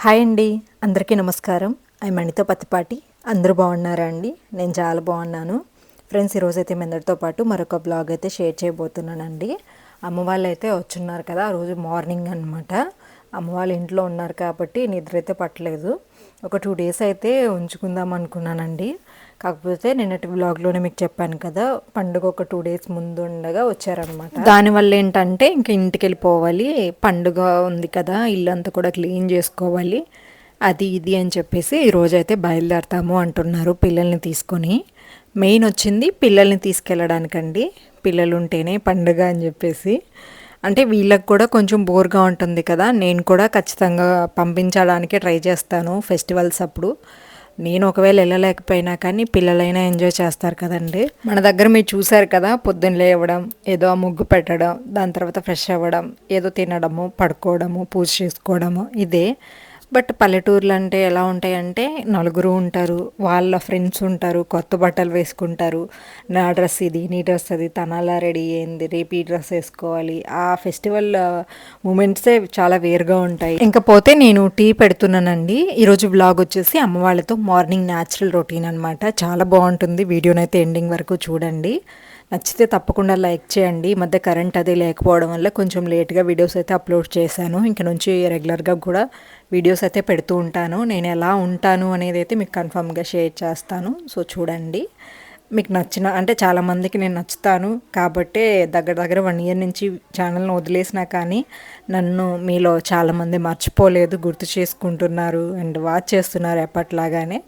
Hi అండి, అందరికీ నమస్కారం. అనితో పత్తిపాటి. అందరూ బాగున్నారా అండి? నేను చాలా బాగున్నాను ఫ్రెండ్స్. ఈరోజైతే మీ అందరితో పాటు మరొక బ్లాగ్ అయితే షేర్ చేయబోతున్నానండి. అమ్మ వాళ్ళు అయితే వచ్చున్నారు కదా, ఆ రోజు మార్నింగ్ అనమాట. అమ్మ వాళ్ళు ఇంట్లో ఉన్నారు కాబట్టి నిద్ర అయితే పట్టలేదు. ఒక 2 days అయితే ఉంచుకుందాం అనుకున్నానండి. కాకపోతే నిన్నటి బ్లాగ్లోనే మీకు చెప్పాను కదా, పండుగ ఒక 2 days ముందు ఉండగా వచ్చారనమాట. దానివల్ల ఏంటంటే ఇంక ఇంటికి వెళ్ళిపోవాలి, పండుగ ఉంది కదా, ఇల్లంతా కూడా క్లీన్ చేసుకోవాలి, అది ఇది అని చెప్పేసి ఈరోజైతే బయలుదేరతాము అంటున్నారు పిల్లల్ని తీసుకొని. మెయిన్ వచ్చింది పిల్లల్ని తీసుకెళ్ళడానికండి. పిల్లలు ఉంటేనే పండుగ అని చెప్పేసి, అంటే వీళ్ళకి కూడా కొంచెం బోర్గా ఉంటుంది కదా, నేను కూడా ఖచ్చితంగా పంపించడానికే ట్రై చేస్తాను ఫెస్టివల్స్ అప్పుడు. నేను ఒకవేళ వెళ్ళలేకపోయినా కానీ పిల్లలైనా ఎంజాయ్ చేస్తారు కదండి. మన దగ్గర మీరు చూసారు కదా, పొద్దున్న లేవడం, ఏదో ముగ్గు పెట్టడం, దాని తర్వాత ఫ్రెష్ అవ్వడం, ఏదో తినడము, పడుకోవడము, పూజ చేసుకోవడము, ఇదే. బట్ పల్లెటూర్లు అంటే ఎలా ఉంటాయంటే నలుగురు ఉంటారు, వాళ్ళ ఫ్రెండ్స్ ఉంటారు, కొత్త బట్టలు వేసుకుంటారు. నా డ్రెస్ ఇది, నీ డ్రెస్ అది, తనలా రెడీ అయింది, రేపు ఈ డ్రెస్ వేసుకోవాలి. ఆ ఫెస్టివల్ మూమెంట్సే చాలా వేరుగా ఉంటాయి. ఇంకపోతే నేను టీ పెడుతున్నానండి. ఈరోజు వ్లాగ్ వచ్చేసి అమ్మ వాళ్ళతో మార్నింగ్ న్యాచురల్ రొటీన్ అనమాట. చాలా బాగుంటుంది. వీడియోనైతే ఎండింగ్ వరకు చూడండి. నచ్చితే తప్పకుండా లైక్ చేయండి. ఈ మధ్య కరెంట్ అది లేకపోవడం వల్ల కొంచెం లేట్గా వీడియోస్ అయితే అప్లోడ్ చేశాను. ఇంక నుంచి రెగ్యులర్గా కూడా వీడియోస్ అయితే పెడుతూ ఉంటాను. నేను ఎలా ఉంటాను అనేది అయితే మీకు కన్ఫామ్గా షేర్ చేస్తాను. సో చూడండి, మీకు నచ్చిన, అంటే చాలామందికి నేను నచ్చుతాను కాబట్టే దగ్గర దగ్గర 1 year నుంచి ఛానల్ని వదిలేసినా కానీ నన్ను మీలో చాలామంది మర్చిపోలేదు, గుర్తు చేసుకుంటున్నారు అండ్ వాచ్ చేస్తున్నారు ఎప్పట్లాగానే.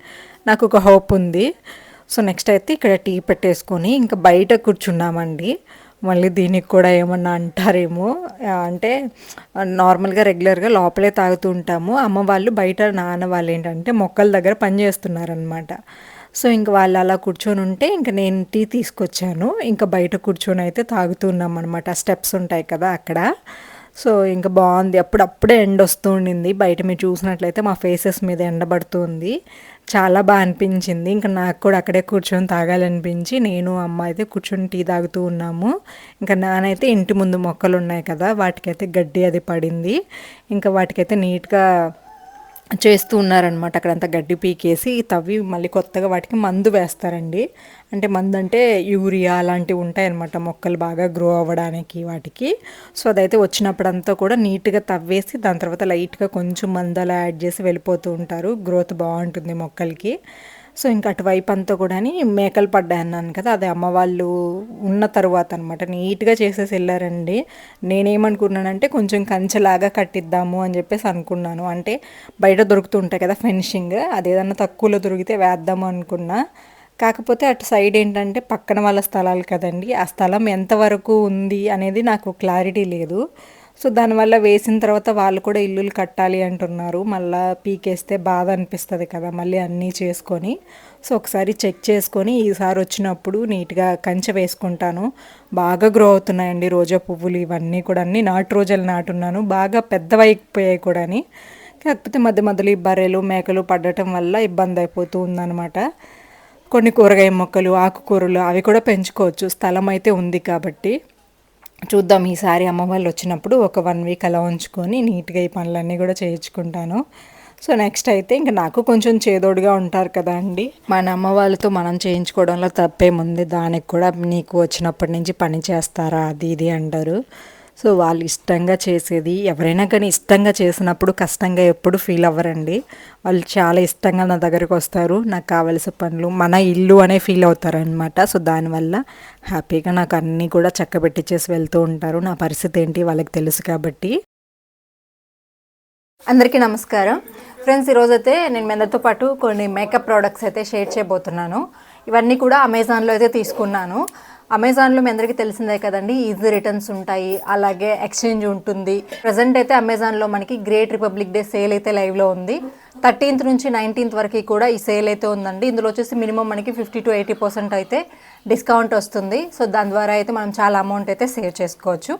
నాకు ఒక హోప్ ఉంది. సో నెక్స్ట్ అయితే ఇక్కడ టీ పెట్టేసుకొని ఇంకా బయట కూర్చున్నామండి. మళ్ళీ దీనికి కూడా ఏమన్నా అంటారేమో, అంటే నార్మల్గా రెగ్యులర్గా లోపలే తాగుతూ ఉంటాము. అమ్మ వాళ్ళు బయట, నాన్న వాళ్ళు ఏంటంటే మొక్కల దగ్గర పని చేస్తున్నారనమాట. సో ఇంక వాళ్ళు అలా కూర్చొని ఉంటే ఇంక నేను టీ తీసుకొచ్చాను. ఇంకా బయట కూర్చొని అయితే తాగుతున్నాం అనమాట. స్టెప్స్ ఉంటాయి కదా అక్కడ. సో ఇంకా బాగుంది. అప్పుడప్పుడే ఎండ వస్తూ ఉండింది. బయట మీరు చూసినట్లయితే మా ఫేసెస్ మీద ఎండబడుతుంది. చాలా బాగా అనిపించింది. ఇంకా నాకు కూడా అక్కడే కూర్చొని తాగాలనిపించి నేను అమ్మ అయితే కూర్చొని టీ తాగుతూ ఉన్నాము. ఇంకా నానైతే ఇంటి ముందు మొక్కలు ఉన్నాయి కదా, వాటికైతే గడ్డి అది పడింది. ఇంకా వాటికైతే నీట్గా చేస్తూ ఉన్నారనమాట. అక్కడంతా గడ్డి పీకేసి తవ్వి మళ్ళీ కొత్తగా వాటికి మందు వేస్తారండి. అంటే మందు అంటే యూరియా అలాంటివి ఉంటాయన్నమాట, మొక్కలు బాగా గ్రో అవ్వడానికి వాటికి. సో అదైతే వచ్చినప్పుడంతా కూడా నీట్గా తవ్వేసి దాని తర్వాత లైట్గా కొంచెం మందు అలా యాడ్ చేసి వెళ్ళిపోతూ ఉంటారు. గ్రోత్ బాగుంటుంది మొక్కలకి. సో ఇంకా అటువైపు అంతా కూడా మేకలు పడ్డాయి అన్నాను కదా, అది అమ్మ వాళ్ళు ఉన్న తర్వాత అనమాట నీట్గా చేసేసి వెళ్ళారండి. నేనేమనుకున్నానంటే కొంచెం కంచెలాగా కట్టిద్దాము అని చెప్పేసి అనుకున్నాను. అంటే బయట దొరుకుతుంటాయి కదా ఫెన్షింగ్, అదేదన్నా తక్కువలో దొరికితే వేద్దాము అనుకున్నా. కాకపోతే అటు సైడ్ ఏంటంటే పక్కన వాళ్ళ స్థలాలు కదండి, ఆ స్థలం ఎంతవరకు ఉంది అనేది నాకు క్లారిటీ లేదు. సో దానివల్ల వేసిన తర్వాత వాళ్ళు కూడా ఇల్లులు కట్టాలి అంటున్నారు. మళ్ళీ పీకేస్తే బాధ అనిపిస్తుంది కదా మళ్ళీ అన్నీ చేసుకొని. సో ఒకసారి చెక్ చేసుకొని ఈసారి వచ్చినప్పుడు నీట్గా కంచె వేసుకుంటాను. బాగా గ్రో అవుతున్నాయండి రోజా పువ్వులు, ఇవన్నీ కూడా అన్నీ నాటు రోజులు నాటున్నాను. బాగా పెద్దవైపోయాయి కూడా. కాకపోతే మధ్య మధ్యలో ఈ బర్రెలు మేకలు పడటం వల్ల ఇబ్బంది అయిపోతూ ఉందన్నమాట. కొన్ని కూరగాయ మొక్కలు, ఆకుకూరలు అవి కూడా పెంచుకోవచ్చు, స్థలం అయితే ఉంది కాబట్టి. చూద్దాం, ఈసారి అమ్మ వాళ్ళు వచ్చినప్పుడు ఒక 1 week అలా ఉంచుకొని నీట్గా ఈ పనులన్నీ కూడా చేయించుకుంటాను. సో నెక్స్ట్ అయితే ఇంకా నాకు కొంచెం చేదోడుగా ఉంటారు కదా అండి. మన అమ్మ వాళ్ళతో మనం చేయించుకోవడంలో తప్పేముంది, దానికి కూడా నీకు వచ్చినప్పటి నుంచి పని చేస్తారా అది ఇది అంటారు. సో వాళ్ళు ఇష్టంగా చేసేది, ఎవరైనా కానీ ఇష్టంగా చేసినప్పుడు కష్టంగా ఎప్పుడు ఫీల్ అవ్వరండి. వాళ్ళు చాలా ఇష్టంగా నా దగ్గరికి వస్తారు, నాకు కావలసిన పనులు మన ఇల్లు అనే ఫీల్ అవుతారనమాట. సో దానివల్ల హ్యాపీగా నాకు అన్నీ కూడా చక్కబెట్టించేసి వెళ్తూ ఉంటారు. నా పరిస్థితి ఏంటి వాళ్ళకి తెలుసు కాబట్టి. అందరికీ నమస్కారం ఫ్రెండ్స్. ఈరోజైతే నేను మీ అందరితో పాటు కొన్ని మేకప్ ప్రోడక్ట్స్ అయితే షేర్ చేయబోతున్నాను. ఇవన్నీ కూడా అమెజాన్లో అయితే తీసుకున్నాను. అమెజాన్లో మీ అందరికీ తెలిసిందే కదండి, ఈజీ రిటర్న్స్ ఉంటాయి, అలాగే ఎక్స్చేంజ్ ఉంటుంది. ప్రజెంట్ అయితే అమెజాన్లో మనకి గ్రేట్ రిపబ్లిక్ డే సేల్ అయితే లైవ్లో ఉంది. 13th నుంచి 19th వరకు కూడా ఈ సేల్ అయితే ఉందండి. ఇందులో వచ్చేసి మినిమం మనకి 50 to 80% అయితే డిస్కౌంట్ వస్తుంది. సో దాని ద్వారా అయితే మనం చాలా అమౌంట్ అయితే సేవ్ చేసుకోవచ్చు.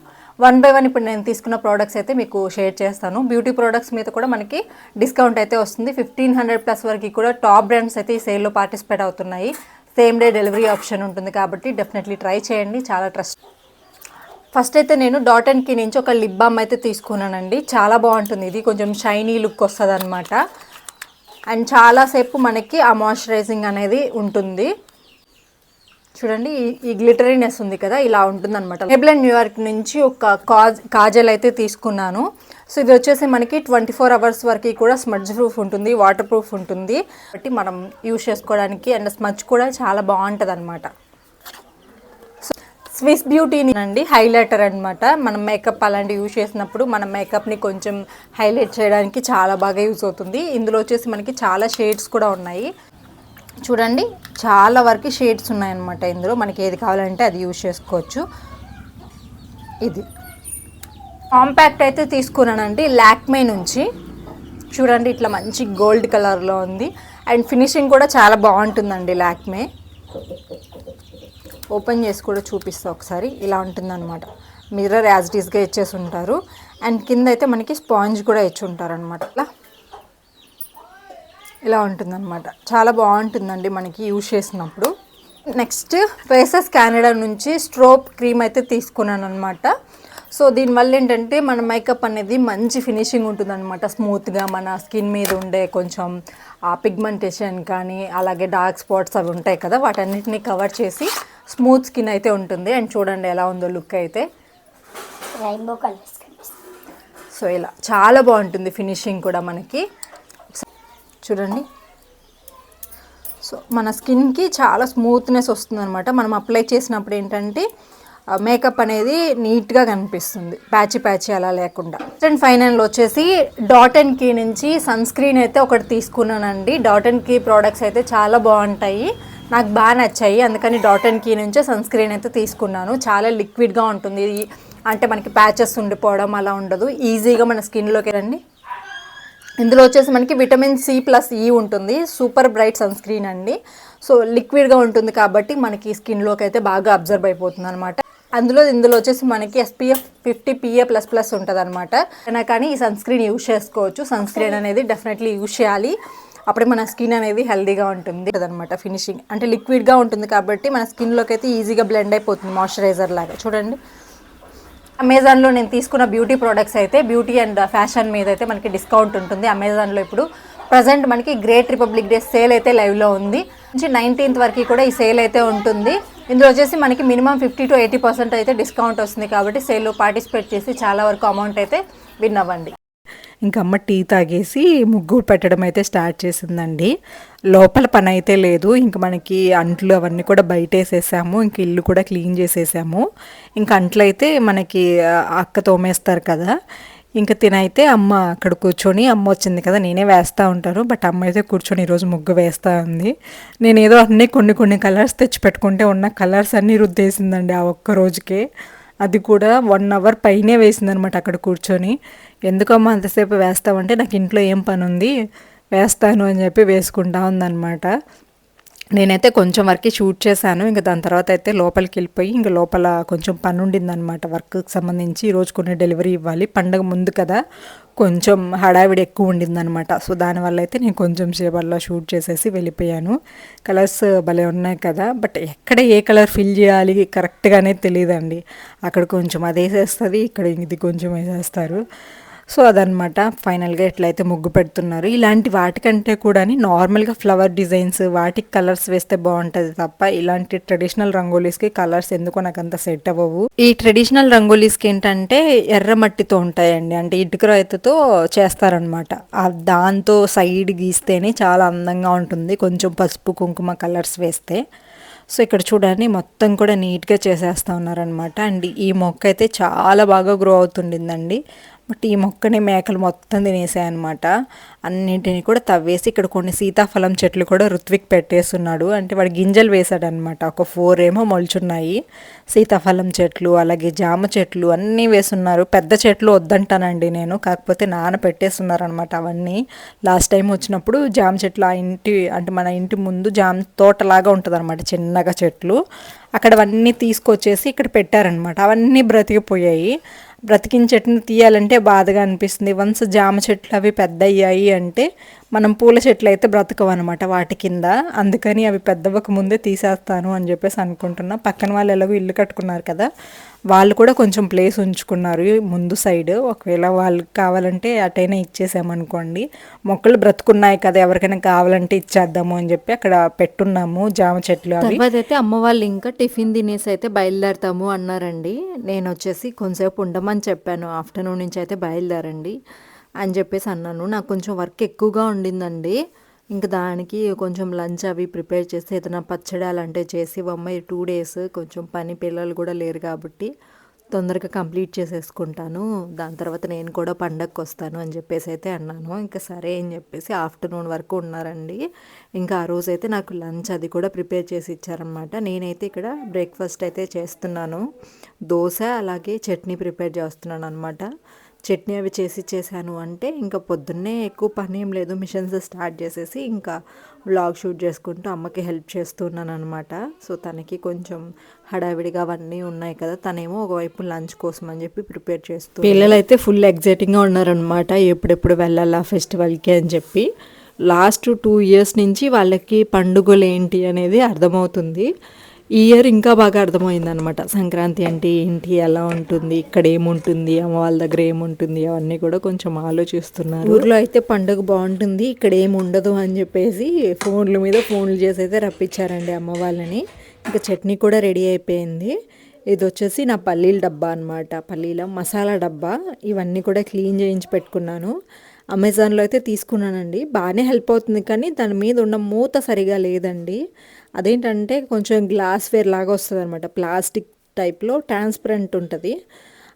1 by 1 ఇప్పుడు నేను తీసుకున్న ప్రోడక్ట్స్ అయితే మీకు షేర్ చేస్తాను. బ్యూటీ ప్రోడక్ట్స్ మీద కూడా మనకి డిస్కౌంట్ అయితే వస్తుంది. 1500+ వరకు కూడా టాప్ బ్రాండ్స్ అయితే ఈ సేల్లో పార్టిసిపేట్ అవుతున్నాయి. సేమ్ డే డెలివరీ ఆప్షన్ ఉంటుంది కాబట్టి డెఫినెట్లీ ట్రై చేయండి. చాలా ఫస్ట్ అయితే నేను డాట్ అండ్ కీ నుంచి ఒక లిప్ బామ్ అయితే తీసుకున్నానండి. చాలా బాగుంటుంది, ఇది కొంచెం షైనీ లుక్ వస్తుంది అనమాట. అండ్ చాలాసేపు మనకి ఆ మాయిశ్చరైజింగ్ అనేది ఉంటుంది. చూడండి ఈ గ్లిటరీనెస్ ఉంది కదా, ఇలా ఉంటుంది అనమాట. మేబ్లిన్ న్యూయార్క్ నుంచి ఒక కాజల్ అయితే తీసుకున్నాను. సో ఇది వచ్చేసి మనకి 24 అవర్స్ వరకు కూడా స్మడ్జ్ ప్రూఫ్ ఉంటుంది, వాటర్ ప్రూఫ్ ఉంటుంది, బట్టి మనం యూజ్ చేసుకోవడానికి. అండ్ స్మడ్జ్ కూడా చాలా బాగుంటుంది అనమాట. స్విస్ బ్యూటీ అండి హైలైటర్ అనమాట. మనం మేకప్ అలాంటివి యూజ్ చేసినప్పుడు మన మేకప్ని కొంచెం హైలైట్ చేయడానికి చాలా బాగా యూజ్ అవుతుంది. ఇందులో వచ్చేసి మనకి చాలా షేడ్స్ కూడా ఉన్నాయి. చూడండి చాలా వరకు షేడ్స్ ఉన్నాయన్నమాట ఇందులో. మనకి ఏది కావాలంటే అది యూజ్ చేసుకోవచ్చు. ఇది కాంపాక్ట్ అయితే తీసుకున్నానండి లాక్మే నుంచి. చూడండి ఇట్లా మంచి గోల్డ్ కలర్లో ఉంది. అండ్ ఫినిషింగ్ కూడా చాలా బాగుంటుందండి లాక్మే. ఓపెన్ చేసి కూడా చూపిస్తా ఒకసారి. ఇలా ఉంటుందన్నమాట. మిర్రర్ యాజ్ ఇట్ ఈస్గా ఇచ్చేసి ఉంటారు. అండ్ కింద అయితే మనకి స్పాంజ్ కూడా ఇచ్చి ఉంటారు అనమాట. ఇలా ఉంటుందన్నమాట. చాలా బాగుంటుందండి మనకి యూజ్ చేసినప్పుడు. నెక్స్ట్ ఫేసెస్ కెనడా నుంచి స్ట్రోబ్ క్రీమ్ అయితే తీసుకున్నాను అనమాట. సో దీనివల్ల ఏంటంటే మన మేకప్ అనేది మంచి ఫినిషింగ్ ఉంటుందన్నమాట. స్మూత్గా మన స్కిన్ మీద ఉండే కొంచెం పిగ్మెంటేషన్ కానీ అలాగే డార్క్ స్పాట్స్ అవి ఉంటాయి కదా, వాటన్నిటిని కవర్ చేసి స్మూత్ స్కిన్ అయితే ఉంటుంది. అండ్ చూడండి ఎలా ఉందో లుక్ అయితే. Rainbow colours. సో ఇలా చాలా బాగుంటుంది ఫినిషింగ్ కూడా మనకి. చూడండి సో మన స్కిన్కి చాలా స్మూత్నెస్ వస్తుంది అనమాట. మనం అప్లై చేసినప్పుడు ఏంటంటే మేకప్ అనేది నీట్గా కనిపిస్తుంది, ప్యాచి ప్యాచి అలా లేకుండా. అండ్ ఫైనల్లో వచ్చేసి డాట్ అండ్ కీ నుంచి సన్ స్క్రీన్ అయితే ఒకటి తీసుకున్నానండి. డాట్ అండ్ కీ ప్రోడక్ట్స్ అయితే చాలా బాగుంటాయి, నాకు బాగా నచ్చాయి. అందుకని డాట్ అండ్ కీ నుంచే సన్ స్క్రీన్ అయితే తీసుకున్నాను. చాలా లిక్విడ్గా ఉంటుంది, అంటే మనకి ప్యాచెస్ ఉండిపోవడం అలా ఉండదు, ఈజీగా మన స్కిన్లోకి రండి. ఇందులో వచ్చేసి మనకి విటమిన్ C+E ఉంటుంది. సూపర్ బ్రైట్ సన్ స్క్రీన్ అండి. సో లిక్విడ్గా ఉంటుంది కాబట్టి మనకి స్కిన్లోకి అయితే బాగా అబ్జర్వ్ అయిపోతుంది అనమాట. ఇందులో వచ్చేసి మనకి SPF 50 PA++ ఉంటుంది అనమాట. కానీ ఈ సన్ స్క్రీన్ యూజ్ చేసుకోవచ్చు. సన్ స్క్రీన్ అనేది డెఫినెట్లీ యూజ్ చేయాలి, అప్పుడే మన స్కిన్ అనేది హెల్దీగా ఉంటుంది అనమాట. ఫినిషింగ్ అంటే లిక్విడ్గా ఉంటుంది కాబట్టి మన స్కిన్లోకి అయితే ఈజీగా బ్లెండ్ అయిపోతుంది మాయిశ్చరైజర్ లాగా. చూడండి అమెజాన్లో నేను తీసుకున్న బ్యూటీ ప్రోడక్ట్స్ అయితే బ్యూటీ అండ్ ఫ్యాషన్ మీద అయితే మనకి డిస్కౌంట్ ఉంటుంది. అమెజాన్లో ఇప్పుడు ప్రజెంట్ మనకి గ్రేట్ రిపబ్లిక్ డే సేల్ అయితే లైవ్లో ఉంది. నుంచి 19th వరకు కూడా ఈ సేల్ అయితే ఉంటుంది. ఇందులో వచ్చేసి మనకి మినిమం 50 to 80% అయితే డిస్కౌంట్ వస్తుంది కాబట్టి సేల్లో పార్టిసిపేట్ చేసి చాలా వరకు అమౌంట్ అయితే విన్ అవ్వండి. ఇంకా అమ్మ టీ తాగేసి ముగ్గు పెట్టడం అయితే స్టార్ట్ చేసిందండి. లోపల పని అయితే లేదు, ఇంక మనకి అంట్లు అవన్నీ కూడా బయట వేసేసాము, ఇంక ఇల్లు కూడా క్లీన్ చేసేసాము. ఇంకా అంట్లు అయితే మనకి అక్క తోమేస్తారు కదా. ఇంకా తినైతే అమ్మ అక్కడ కూర్చొని, అమ్మ వచ్చింది కదా నేనే వేస్తూ ఉంటారు, బట్ అమ్మ అయితే కూర్చొని ఈరోజు ముగ్గు వేస్తూ ఉంది. నేనేదో అన్నీ కొన్ని కలర్స్ తెచ్చి పెట్టుకుంటే ఉన్న కలర్స్ అన్నీ రుద్దేసిందండి ఆ ఒక్క రోజుకే. అది కూడా 1 hour పైనే వేసిందనమాట అక్కడ కూర్చొని. ఎందుకమ్మా అంతసేపు వేస్తామంటే నాకు ఇంట్లో ఏం పని ఉంది వేస్తాను అని చెప్పి వేసుకుంటా ఉందన్నమాట. నేనైతే కొంచెం వరకు షూట్ చేశాను. ఇంకా దాని తర్వాత అయితే లోపలికి వెళ్ళిపోయి ఇంకా లోపల కొంచెం పని ఉండిందనమాట వర్క్కి సంబంధించి. ఈరోజు కొన్ని డెలివరీ ఇవ్వాలి, పండగ ముందు కదా కొంచెం హడావిడి ఎక్కువ ఉండిందనమాట. సో దానివల్ల అయితే నేను కొంచెం సేపల్లో షూట్ చేసేసి వెళ్ళిపోయాను. కలర్స్ భలే ఉన్నాయి కదా, బట్ ఎక్కడ ఏ కలర్ ఫిల్ చేయాలి కరెక్ట్గానే తెలియదండి. అక్కడ కొంచెం అది వేసేస్తుంది, ఇక్కడ ఇది కొంచెం వేసేస్తారు. సో అదనమాట ఫైనల్గా ఎట్లయితే ముగ్గు పెడుతున్నారు. ఇలాంటి వాటికంటే కూడా నార్మల్గా ఫ్లవర్ డిజైన్స్ వాటికి కలర్స్ వేస్తే బాగుంటుంది తప్ప ఇలాంటి ట్రెడిషనల్ రంగోలీస్కి కలర్స్ ఎందుకో నాకు అంత సెట్ అవ్వవు. ఈ ట్రెడిషనల్ రంగోలీస్కి ఏంటంటే ఎర్ర మట్టితో ఉంటాయండి, అంటే ఇటుక రాయితో చేస్తారనమాట. దాంతో సైడ్ గీస్తేనే చాలా అందంగా ఉంటుంది, కొంచెం పసుపు కుంకుమ కలర్స్ వేస్తే. సో ఇక్కడ చూడండి మొత్తం కూడా నీట్గా చేసేస్తూ ఉన్నారనమాట. అండ్ ఈ మొక్క అయితే చాలా బాగా గ్రో అవుతుండిందండి, బట్ ఈ మొక్కని మేకలు మొత్తం తినేసాయన్నమాట. అన్నింటినీ కూడా తవ్వేసి ఇక్కడ కొన్ని సీతాఫలం చెట్లు కూడా ఋత్విక్ పెట్టేస్తున్నాడు, అంటే వాడు గింజలు వేసాడనమాట. ఒక 4 ఏమో మొలుచున్నాయి సీతాఫలం చెట్లు, అలాగే జామ చెట్లు అన్నీ వేస్తున్నారు. పెద్ద చెట్లు వద్దంటానండి నేను, కాకపోతే నాన్న పెట్టేస్తున్నారు అనమాట అవన్నీ. లాస్ట్ టైం వచ్చినప్పుడు జామ చెట్లు ఆ ఇంటి అంటే మన ఇంటి ముందు జామ తోటలాగా ఉంటుంది అనమాట, చిన్నగా చెట్లు. అక్కడ అవన్నీ తీసుకొచ్చేసి ఇక్కడ పెట్టారనమాట. అవన్నీ బ్రతికిపోయాయి. బ్రతికిన చెట్టుని తీయాలంటే బాధగా అనిపిస్తుంది. వన్స్ జామ చెట్లు అవి పెద్ద అయ్యాయి అంటే మనం పూల చెట్లు అయితే బ్రతకవు అనమాట వాటి కింద. అందుకని అవి పెద్దవక ముందే తీసేస్తాను అని చెప్పేసి అనుకుంటున్నా. పక్కన వాళ్ళు ఎలాగో ఇల్లు కట్టుకున్నారు కదా, వాళ్ళు కూడా కొంచెం ప్లేస్ ఉంచుకున్నారు ముందు సైడ్. ఒకవేళ వాళ్ళకి కావాలంటే అటైనా ఇచ్చేసామనుకోండి, మొక్కలు బ్రతుకున్నాయి కదా, ఎవరికైనా కావాలంటే ఇచ్చేద్దాము అని చెప్పి అక్కడ పెట్టున్నాము జామ చెట్లు అవి. తర్వాత అయితే అమ్మ వాళ్ళు ఇంకా టిఫిన్ తినేసి అయితే బయలుదేరుతాము అన్నారండి. నేను వచ్చేసి కొంతసేపు ఉండమని చెప్పాను, ఆఫ్టర్నూన్ నుంచి అయితే బయలుదేరండి అని చెప్పేసి అన్నాను. నాకు కొంచెం వర్క్ ఎక్కువగా ఉండిందండి. ఇంకా దానికి కొంచెం లంచ్ అవి ప్రిపేర్ చేసి ఏదైనా పచ్చడి అలాంటివి చేసి అమ్మాయి 2 days కొంచెం పని, పిల్లలు కూడా లేరు కాబట్టి తొందరగా కంప్లీట్ చేసేసుకుంటాను, దాని తర్వాత నేను కూడా పండగకి వస్తాను అని చెప్పేసి అయితే అన్నాను. ఇంకా సరే అని చెప్పేసి ఆఫ్టర్నూన్ వరకు ఉన్నారండి. ఇంకా ఆ రోజు అయితే నాకు లంచ్ అది కూడా ప్రిపేర్ చేసి ఇచ్చారనమాట. నేనైతే ఇక్కడ బ్రేక్ఫాస్ట్ అయితే చేస్తున్నాను, దోశ అలాగే చట్నీ ప్రిపేర్ చేస్తున్నాను అనమాట. చట్నీ అవి చేశాను అంటే ఇంకా పొద్దున్నే ఎక్కువ పని ఏం లేదు, మిషన్స్ స్టార్ట్ చేసేసి ఇంకా వ్లాగ్ షూట్ చేసుకుంటూ అమ్మకి హెల్ప్ చేస్తున్నాను అనమాట. సో తనకి కొంచెం హడావిడిగా అవన్నీ ఉన్నాయి కదా, తనేమో ఒకవైపు లంచ్ కోసం అని చెప్పి ప్రిపేర్ చేస్తూ, పిల్లలు అయితే ఫుల్ ఎగ్జైటింగ్గా ఉన్నారనమాట, ఎప్పుడెప్పుడు వెళ్ళాలా ఫెస్టివల్కి అని చెప్పి. లాస్ట్ 2 years నుంచి వాళ్ళకి పండుగలు ఏంటి అనేది అర్థమవుతుంది. ఈ ఇయర్ ఇంకా బాగా అర్థమైందనమాట. సంక్రాంతి అంటే ఏంటి, ఎలా ఉంటుంది, ఇక్కడ ఏముంటుంది, అమ్మ వాళ్ళ దగ్గర ఏముంటుంది, అవన్నీ కూడా కొంచెం ఆలోచిస్తున్నారు. ఊర్లో అయితే పండుగ బాగుంటుంది, ఇక్కడ ఏమి ఉండదు అని చెప్పేసి ఫోన్ల మీద ఫోన్లు చేసి అయితే రప్పించారండి అమ్మ వాళ్ళని. ఇంకా చట్నీ కూడా రెడీ అయిపోయింది. ఇది వచ్చేసి నా పల్లీల డబ్బా అనమాట, పల్లీల మసాలా డబ్బా. ఇవన్నీ కూడా క్లీన్ చేయించి పెట్టుకున్నాను. అమెజాన్లో అయితే తీసుకున్నానండి, బాగానే హెల్ప్ అవుతుంది, కానీ దాని మీద ఉన్న మూత సరిగా లేదండి. అదేంటంటే కొంచెం గ్లాస్ వేర్ లాగా వస్తుంది అనమాట, ప్లాస్టిక్ టైప్లో ట్రాన్స్పరెంట్ ఉంటుంది.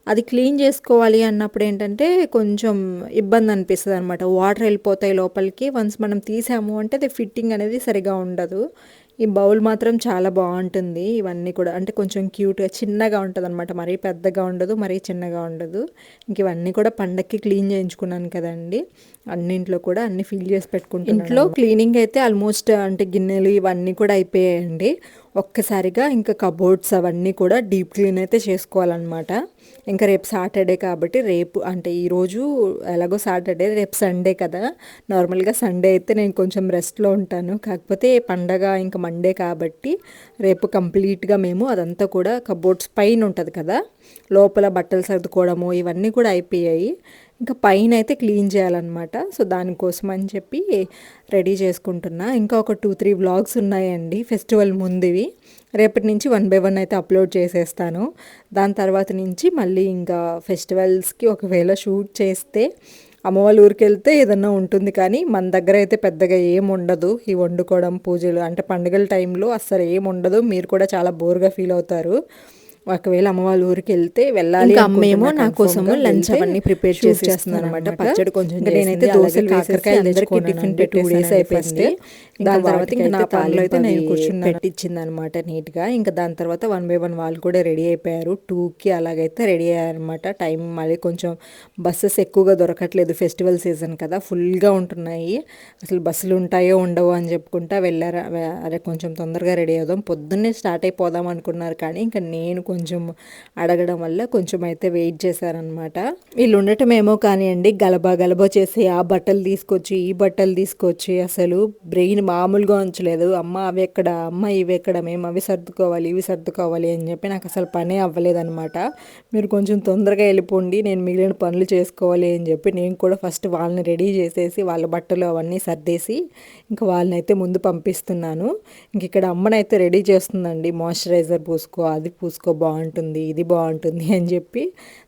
అది క్లీన్ చేసుకోవాలి అన్నప్పుడు ఏంటంటే కొంచెం ఇబ్బంది అనిపిస్తుంది అనమాట, వాటర్ వెళ్ళిపోతాయి లోపలికి. వన్స్ మనం తీసాము అంటే అది ఫిట్టింగ్ అనేది సరిగా ఉండదు. ఈ బౌల్ మాత్రం చాలా బాగుంటుంది. ఇవన్నీ కూడా అంటే కొంచెం క్యూట్గా చిన్నగా ఉంటుంది అనమాట, మరీ పెద్దగా ఉండదు, మరీ చిన్నగా ఉండదు. ఇంక ఇవన్నీ కూడా పండక్కి క్లీన్ చేయించుకున్నాను కదండి, అన్నింట్లో కూడా అన్ని ఫిల్ చేసి పెట్టుకుంటాను. ఇంట్లో క్లీనింగ్ అయితే ఆల్మోస్ట్ అంటే గిన్నెలు ఇవన్నీ కూడా అయిపోయాయండి. ఒక్కసారిగా ఇంకా కబోర్డ్స్ అవన్నీ కూడా డీప్ క్లీన్ అయితే చేసుకోవాలన్నమాట. ఇంకా రేపు సాటర్డే కాబట్టి, రేపు అంటే ఈరోజు ఎలాగో సాటర్డే, రేపు సండే కదా. నార్మల్గా సండే అయితే నేను కొంచెం రెస్ట్లో ఉంటాను, కాకపోతే పండగ ఇంకా మండే కాబట్టి రేపు కంప్లీట్గా మేము అదంతా కూడా కబోర్డ్స్ పైన ఉంటుంది కదా, లోపల బట్టలు సర్దుకోవడము ఇవన్నీ కూడా అయిపోయాయి. ఇంకా పైన అయితే క్లీన్ చేయాలన్నమాట. సో దానికోసం అని చెప్పి రెడీ చేసుకుంటున్నా. ఇంకా ఒక 2-3 వ్లాగ్స్ ఉన్నాయండి ఫెస్టివల్ ముందువి, రేపటి నుంచి 1 by 1 అయితే అప్లోడ్ చేసేస్తాను. దాని తర్వాత నుంచి మళ్ళీ ఇంకా ఫెస్టివల్స్కి ఒకవేళ షూట్ చేస్తే అమ్మ వాళ్ళ ఊరికి వెళ్తే ఏదన్నా ఉంటుంది, కానీ మన దగ్గర అయితే పెద్దగా ఏం ఉండదు. ఈ వండుకోవడం, పూజలు అంటే పండుగల టైంలో అస్సలు ఏం ఉండదు. మీరు కూడా చాలా బోర్గా ఫీల్ అవుతారు. ఒకవేళ అమ్మ వాళ్ళ ఊరికి వెళ్తే వెళ్ళాలి, అమ్మేమో నా కోసము లంచ్ అవన్నీ ప్రిపేర్ చేసేస్తుంది అనమాట. పచ్చడి కొంచెం నేనైతే దోశలు కాకరకాయలు అందరికీ టిఫిన్ 2 days అయిపోయింది. దాని తర్వాత ఇంకా నా పనులు అయితే నేను కూర్చుని పెట్టించింది అనమాట నీట్గా. ఇంకా దాని తర్వాత 1 by 1 వాళ్ళు కూడా రెడీ అయిపోయారు. 2కి అలాగైతే రెడీ అయ్యారనమాట. టైం మళ్ళీ కొంచెం బస్సెస్ ఎక్కువగా దొరకట్లేదు, ఫెస్టివల్ సీజన్ కదా, ఫుల్గా ఉంటున్నాయి. అసలు బస్సులు ఉంటాయో ఉండవో అని చెప్పుకుంటా వెళ్ళారు. అరే కొంచెం తొందరగా రెడీ అవుదాం, పొద్దున్నే స్టార్ట్ అయిపోదాం అనుకున్నారు, కానీ ఇంకా నేను కొంచెం అడగడం వల్ల కొంచెం అయితే వెయిట్ చేశారనమాట. వీళ్ళు ఉండటం ఏమో కానివ్వండి, గలబా చేసి ఆ బట్టలు తీసుకొచ్చి ఈ బట్టలు తీసుకొచ్చి అసలు బ్రెయిన్ మామూలుగా ఉంచలేదు. అమ్మ అవి ఎక్కడ, అమ్మ ఇవి ఎక్కడ, మేము అవి సర్దుకోవాలి ఇవి సర్దుకోవాలి అని చెప్పి నాకు అసలు పనే అవ్వలేదన్నమాట. మీరు కొంచెం తొందరగా వెళ్ళిపోండి, నేను మిగిలిన పనులు చేసుకోవాలి అని చెప్పి నేను కూడా ఫస్ట్ వాళ్ళని రెడీ చేసేసి వాళ్ళ బట్టలు అవన్నీ సర్దేసి ఇంకా వాళ్ళని అయితే ముందు పంపిస్తున్నాను. ఇంక ఇక్కడ అమ్మనైతే రెడీ చేస్తుందండి, మాయిశ్చరైజర్ పూసుకో, అది పూసుకో, బాగుంటుంది ఇది బాగుంటుంది అని చెప్పి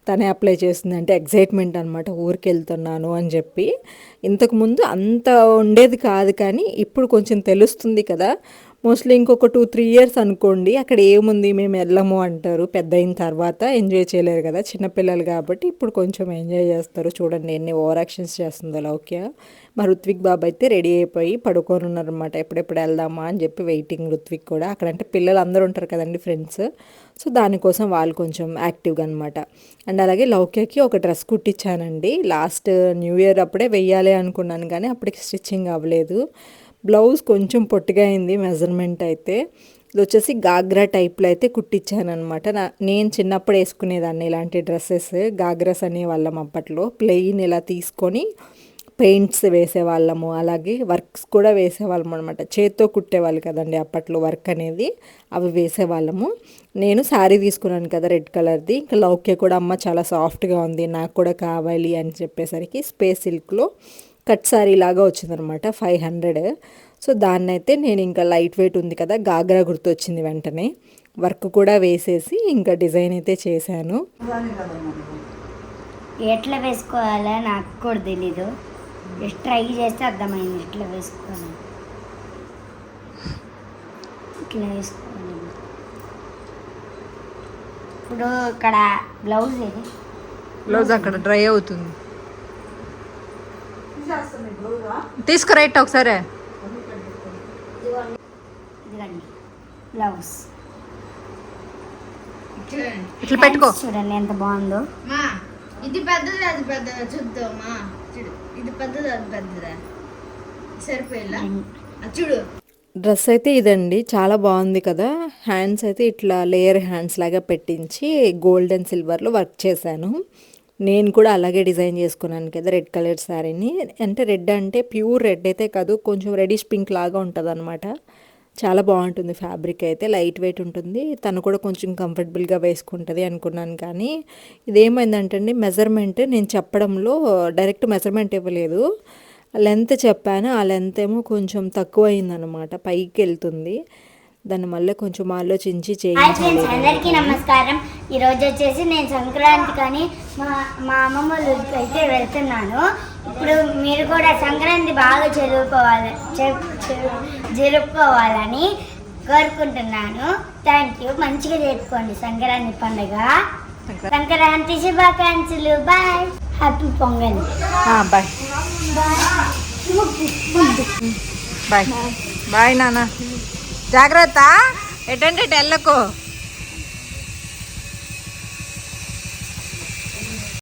తనే అప్లై చేస్తుంది. అంటే ఎగ్జైట్మెంట్ అనమాట, ఊరికి వెళ్తున్నాను అని చెప్పి. ఇంతకుముందు అంత ఉండేది కాదు, కానీ ఇప్పుడు కొంచెం తెలుస్తుంది కదా. మోస్ట్లీ ఇంకొక 2-3 years అనుకోండి, అక్కడ ఏముంది మేము వెళ్ళము అంటారు. పెద్ద అయిన తర్వాత ఎంజాయ్ చేయలేరు కదా, చిన్నపిల్లలు కాబట్టి ఇప్పుడు కొంచెం ఎంజాయ్ చేస్తారు. చూడండి ఎన్ని ఓవర్ యాక్షన్స్ చేస్తుందో లౌక్య. మా రుత్విక్ బాబు అయితే రెడీ అయిపోయి పడుకొని ఉన్నారనమాట, ఎప్పుడెప్పుడు వెళ్దామా అని చెప్పి వెయిటింగ్. రుత్విక్ కూడా అక్కడంటే పిల్లలు అందరూ ఉంటారు కదండి, ఫ్రెండ్స్. సో దానికోసం వాళ్ళు కొంచెం యాక్టివ్గా అనమాట. అండ్ అలాగే లౌక్యకి ఒక డ్రెస్ కుట్టించానండి, లాస్ట్ న్యూ ఇయర్ అప్పుడే వెయ్యాలి అనుకున్నాను, కానీ అప్పటికి స్టిచ్చింగ్ అవ్వలేదు. బ్లౌజ్ కొంచెం పొట్టిగా అయింది మెజర్మెంట్ అయితే. ఇది వచ్చేసి గాగ్రా టైప్లో అయితే కుట్టించాను అనమాట. నేను చిన్నప్పుడు వేసుకునేదాన్ని ఇలాంటి డ్రెస్సెస్, గాగ్రాస్ అనేవాళ్ళం అప్పట్లో. ప్లెయిన్ ఇలా తీసుకొని పెయింట్స్ వేసేవాళ్ళము, అలాగే వర్క్స్ కూడా వేసేవాళ్ళము అనమాట. చేత్తో కుట్టేవాళ్ళు కదండి అప్పట్లో వర్క్ అనేది, అవి వేసేవాళ్ళము. నేను శారీ తీసుకున్నాను కదా రెడ్ కలర్ది, ఇంకా లౌక్య కూడా అమ్మ చాలా సాఫ్ట్గా ఉంది, నాకు కూడా కావాలి అని చెప్పేసరికి స్పేస్ సిల్క్లో కట్ శారీ లాగా వచ్చిందనమాట 500. సో దాన్ని అయితే నేను ఇంకా లైట్ వెయిట్ ఉంది కదా, గాగ్రా గుర్తొచ్చింది వెంటనే, వర్క్ కూడా వేసేసి ఇంకా డిజైన్ అయితే చేశాను. ఎట్లా వేసుకోవాలో నాకు కూడా తెలీదు, జస్ట్ ట్రై చేస్తే అర్థమైంది ఎట్లా వేసుకోవాలి. ఇట్లా వేసుకోవాలి. ఇప్పుడు ఇక్కడ బ్లౌజ్ ఏది? బ్లౌజ్ అక్కడ డ్రై అవుతుంది, తీసుకురైట్ ఒకసారి. ఇదిగండి బ్లౌజ్, ఇట్లా పెట్టుకో. చూడండి ఎంత బాగుందో. ఇది పెద్దది అది పెద్దదా చూద్దామా? చూడు, ఇది పెద్దది అది పెద్దదా? సరిపోయేలా చూడు. డ్రెస్ అయితే ఇదండి, చాలా బాగుంది కదా. హ్యాండ్స్ అయితే ఇట్లా లేయర్ హ్యాండ్స్ లాగా పెట్టించి గోల్డ్ అండ్ సిల్వర్లో వర్క్ చేశాను. నేను కూడా అలాగే డిజైన్ చేసుకున్నాను కదా రెడ్ కలర్ శారీని. అంటే రెడ్ అంటే ప్యూర్ రెడ్ అయితే కాదు, కొంచెం రెడిష్ పింక్ లాగా ఉంటుంది అనమాట. చాలా బాగుంటుంది ఫ్యాబ్రిక్ అయితే, లైట్ వెయిట్ ఉంటుంది, తను కూడా కొంచెం కంఫర్టబుల్గా వేసుకుంటుంది అనుకున్నాను. కానీ ఇదేమైందంటే అండి, మెజర్మెంట్ నేను చెప్పడంలో డైరెక్ట్ మెజర్మెంట్ ఇవ్వలేదు, లెంత్ చెప్పాను, ఆ లెంత్ ఏమో కొంచెం తక్కువ అయిందనమాట, పైకి వెళ్తుంది. దాన్ని మళ్ళీ కొంచెం ఆలోచించి హాయ్ ఫ్రెండ్స్, చేయించాలి. అందరికీ నమస్కారం. ఈరోజు వచ్చేసి నేను సంక్రాంతి కానీ మా అమ్మమ్మ ఊరికి అయితే వెళ్తున్నాను. ఇప్పుడు మీరు కూడా సంక్రాంతి బాగా జరుపుకోవాలని కోరుకుంటున్నాను. Thank you. మంచిగా జరుపుకోండి సంక్రాంతి పండుగ. సంక్రాంతి శుభాకాంక్షలు. Bye, happy Pongal. Bye bye bye నాన్న, జాగ్రత్త, ఎటంటే వెళ్ళకు.